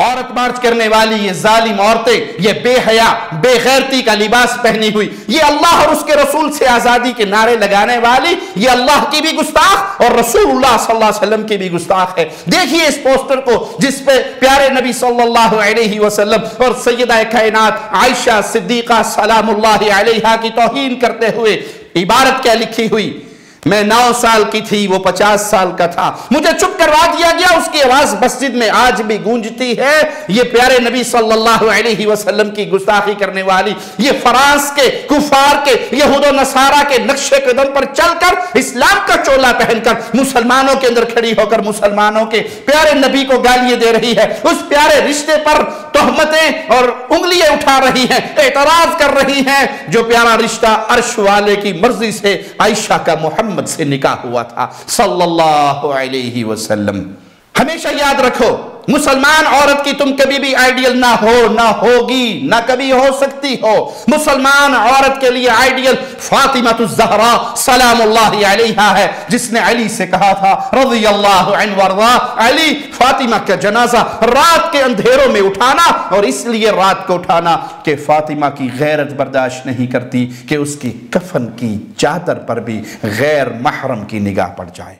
عورت مارچ کرنے والی یہ ظالم عورتیں، یہ بے حیا بے غیرتی کا لباس پہنی ہوئی، یہ اللہ اور اس کے رسول سے آزادی کے نعرے لگانے والی، یہ اللہ کی بھی گستاخ اور رسول اللہ صلی اللہ علیہ وسلم کی بھی گستاخ ہے۔ دیکھیے اس پوسٹر کو جس پہ پیارے نبی صلی اللہ علیہ وسلم اور سیدہ کائنات عائشہ صدیقہ سلام اللہ علیہا کی توہین کرتے ہوئے عبارت کیا لکھی ہوئی؟ میں 9 سال کی تھی، وہ 50 سال کا تھا، مجھے چپ کروا دیا گیا، اس کی آواز مسجد میں آج بھی گونجتی ہے۔ یہ پیارے نبی صلی اللہ علیہ وسلم کی گستاخی کرنے والی، یہ فرانس کے کفار کے یہود و نصارہ کے نقش قدم پر چل کر اسلام کا چولا پہن کر مسلمانوں کے اندر کھڑی ہو کر مسلمانوں کے پیارے نبی کو گالیاں دے رہی ہے، اس پیارے رشتے پر تہمتیں اور انگلیاں اٹھا رہی ہیں، اعتراض کر رہی ہیں، جو پیارا رشتہ عرش والے کی مرضی سے عائشہ کا محمد سے نکاح ہوا تھا صلی اللہ علیہ وسلم۔ ہمیشہ یاد رکھو، مسلمان عورت کی تم کبھی بھی آئیڈیل نہ ہو، نہ ہوگی، نہ کبھی ہو سکتی ہو۔ مسلمان عورت کے لیے آئیڈیل فاطمہ الزہرا سلام اللہ علیہا ہے، جس نے علی سے کہا تھا رضی اللہ عنہ وارضا، علی فاطمہ کا جنازہ رات کے اندھیروں میں اٹھانا، اور اس لیے رات کو اٹھانا کہ فاطمہ کی غیرت برداشت نہیں کرتی کہ اس کی کفن کی چادر پر بھی غیر محرم کی نگاہ پڑ جائے۔